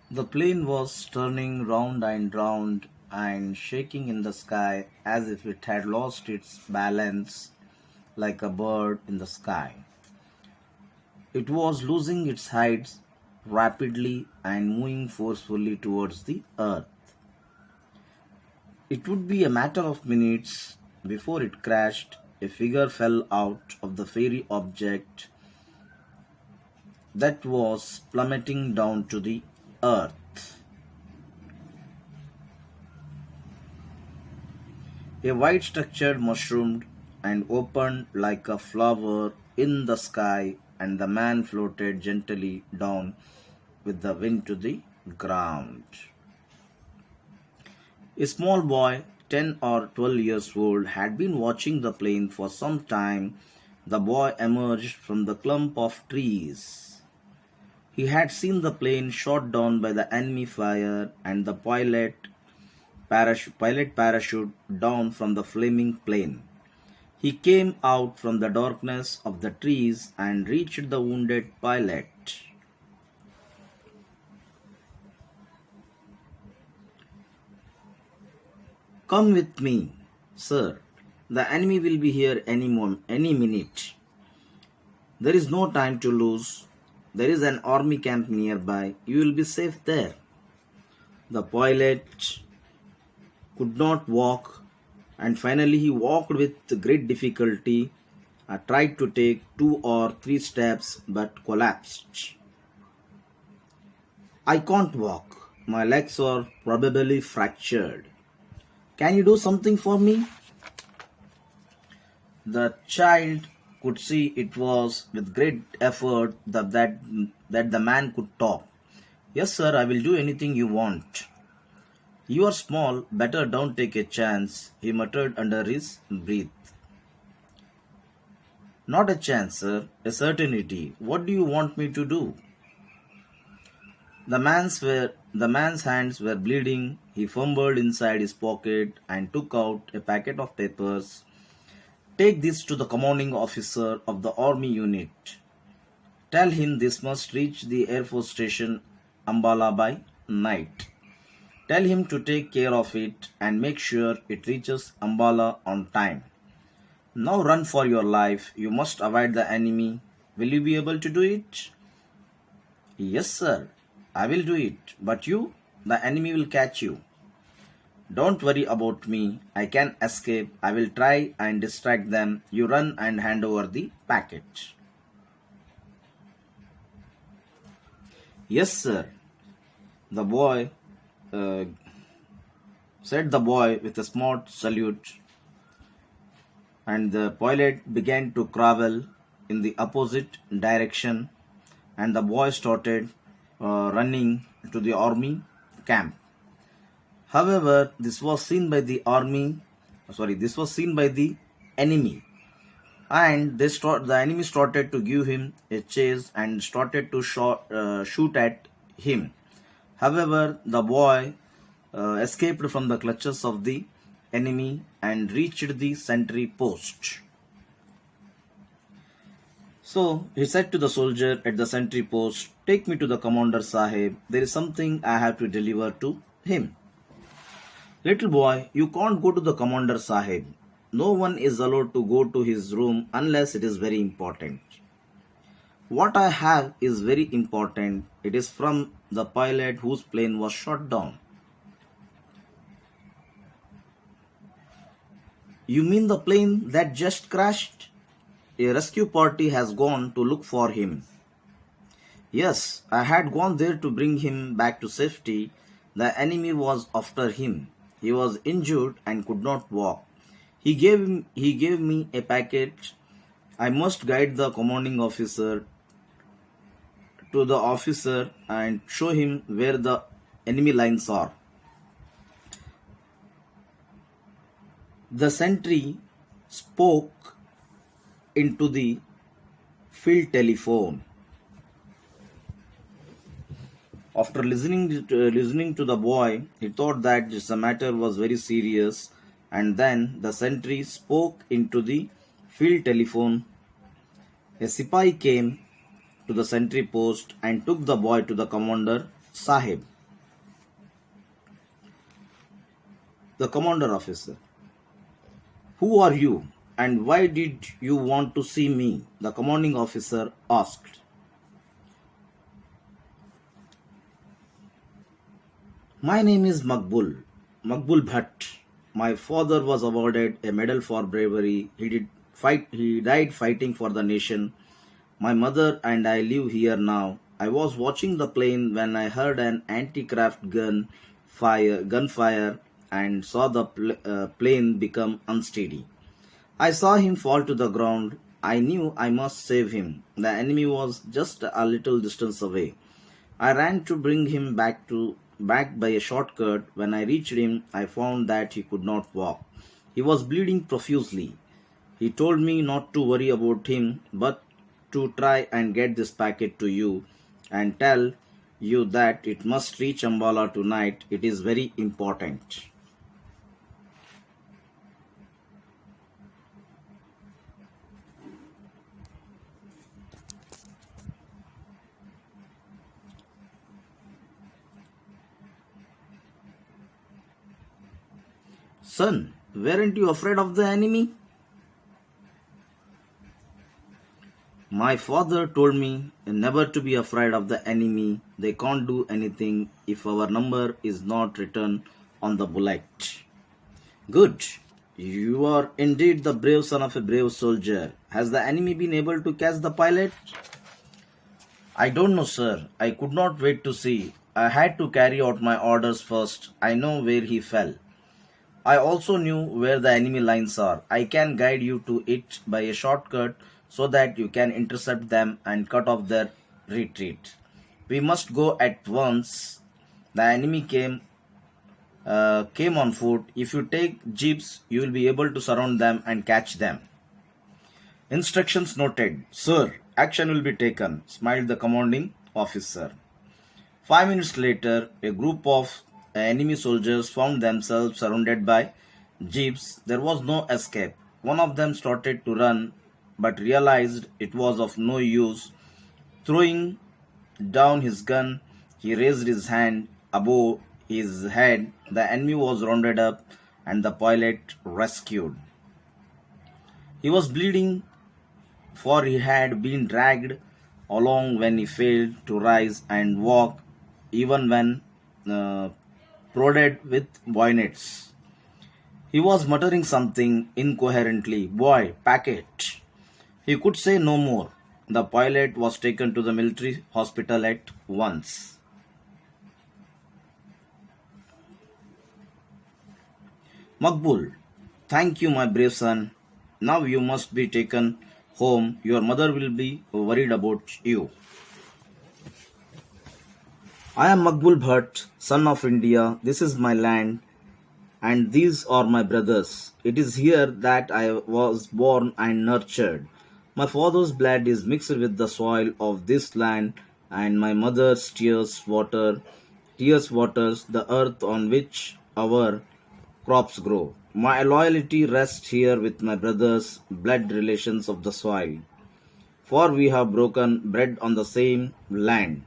The plane was turning round and round and shaking in the sky as if it had lost its balance like a bird in the sky. It was losing its height rapidly and moving forcefully towards the earth. It would be a matter of minutes before it crashed. A figure fell out of the fairy object that was plummeting down to the earth. A white structure mushroomed and opened like a flower in the sky, and the man floated gently down with the wind to the ground. A small boy, 10 or 12 years old, had been watching the plane for some time. The boy emerged from the clump of trees. He had seen the plane shot down by the enemy fire and the pilot parachute down from the flaming plane. He came out from the darkness of the trees and reached the wounded pilot. Come with me, sir. The enemy will be here any minute. There is no time to lose. There is an army camp nearby. You will be safe there. The pilot could not walk, and finally he walked with great difficulty, tried to take 2 or 3 steps but collapsed. I can't walk. My legs are probably fractured. Can you do something for me? The child could see it was with great effort that the man could talk. Yes, sir, I will do anything you want. You are small, better don't take a chance, he muttered under his breath. Not a chance, sir, a certainty. What do you want me to do? The man's hands were bleeding. He fumbled inside his pocket and took out a packet of papers. Take this to the commanding officer of the army unit. Tell him this must reach the Air Force Station Ambala by night. Tell him to take care of it and make sure it reaches Ambala on time. Now run for your life. You must avoid the enemy. Will you be able to do it? Yes, sir. I will do it. But you? The enemy will catch you. Don't worry about me. I can escape. I will try and distract them. You run and hand over the packet. Yes, sir. The boy uh, said the boy with a smart salute, and the pilot began to travel in the opposite direction, and the boy started running to the army camp. However, this was seen by the enemy, and the enemy started to give him a chase and started to shoot at him. However, the boy escaped from the clutches of the enemy and reached the sentry post. So he said to the soldier at the sentry post, take me to the commander Sahib. There is something I have to deliver to him. Little boy, you can't go to the commander Sahib. No one is allowed to go to his room unless it is very important. What I have is very important. It is from the pilot whose plane was shot down. You mean the plane that just crashed? A rescue party has gone to look for him. Yes, I had gone there to bring him back to safety. The enemy was after him. He was injured and could not walk. He gave me a packet. I must guide the commanding officer to the officer and show him where the enemy lines are. The sentry spoke into the field telephone. After listening to the boy, he thought that the matter was very serious, and then the sentry spoke into the field telephone. A Sipahi came to the sentry post and took the boy to the commander Sahib. The commander officer. Who are you and why did you want to see me? The commanding officer asked. My name is Makbul Bhatt. My father was awarded a medal for bravery. He died fighting for the nation. My mother and I live here now. I was watching the plane when I heard an anti-craft gunfire and saw the plane become unsteady. I saw him fall to the ground. I knew I must save him. The enemy was just a little distance away. I ran to bring him back by a shortcut. When I reached him, I found that he could not walk. He was bleeding profusely. He told me not to worry about him, but to try and get this packet to you and tell you that it must reach Ambala tonight. It is very important. Son, weren't you afraid of the enemy? My father told me never to be afraid of the enemy. They can't do anything if our number is not written on the bullet. Good. You are indeed the brave son of a brave soldier. Has the enemy been able to catch the pilot? I don't know, sir. I could not wait to see. I had to carry out my orders first. I know where he fell. I also knew where the enemy lines are. I can guide you to it by a shortcut so that you can intercept them and cut off their retreat. We must go at once. The enemy came on foot. If you take jeeps, you will be able to surround them and catch them. Instructions noted. Sir, action will be taken, smiled the commanding officer. 5 minutes later, a group of enemy soldiers found themselves surrounded by jeeps. There was no escape. One of them started to run but realized it was of no use. Throwing down his gun, he raised his hand above his head. The enemy was rounded up and the pilot rescued. He was bleeding, for he had been dragged along when he failed to rise and walk, even when uh, prodded with bayonets. He was muttering something incoherently. Boy, packet. He could say no more. The pilot was taken to the military hospital at once. Makbul, thank you, my brave son. Now you must be taken home. Your mother will be worried about you. I am Makbul Bhatt, son of India. This is my land, and these are my brothers. It is here that I was born and nurtured. My father's blood is mixed with the soil of this land, and my mother's tears waters the earth on which our crops grow. My loyalty rests here with my brothers, blood relations of the soil, for we have broken bread on the same land.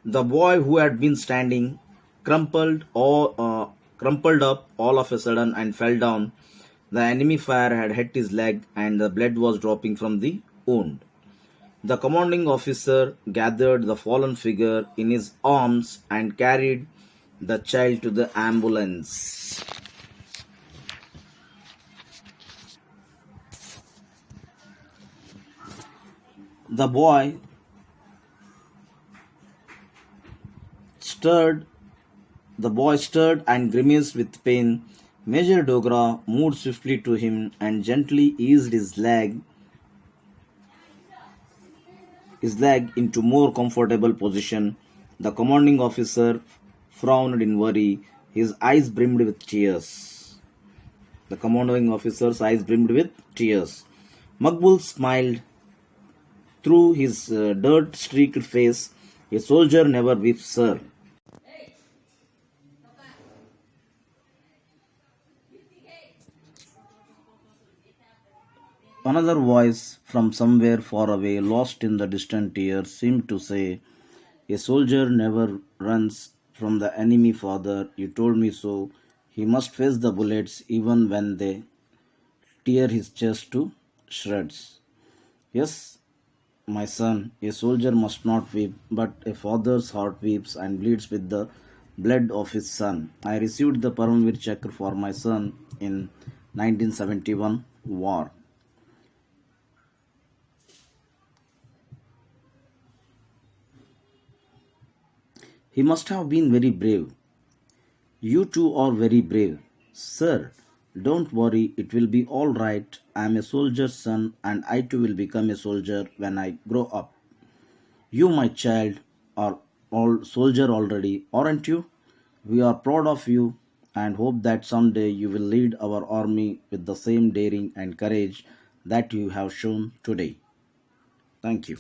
The boy who had been standing crumpled up all of a sudden and fell down. The enemy fire had hit his leg and the blood was dropping from the wound. The commanding officer gathered the fallen figure in his arms and carried the child to the ambulance. The boy stirred The boy stirred and grimaced with pain. Major Dogra moved swiftly to him and gently eased his leg into more comfortable position. The commanding officer frowned in worry. His eyes brimmed with tears. The commanding officer's eyes brimmed with tears. Makbul smiled through his dirt-streaked face. A soldier never weeps, sir. Another voice from somewhere far away, lost in the distant years, seemed to say, a soldier never runs from the enemy, father. You told me so. He must face the bullets even when they tear his chest to shreds. Yes, my son, a soldier must not weep, but a father's heart weeps and bleeds with the blood of his son. I received the Paramveer Chakra for my son in 1971 war. He must have been very brave. You two are very brave. Sir, don't worry, it will be all right. I am a soldier's son and I too will become a soldier when I grow up. You, my child, are all soldier already, aren't you? We are proud of you and hope that someday you will lead our army with the same daring and courage that you have shown today. Thank you.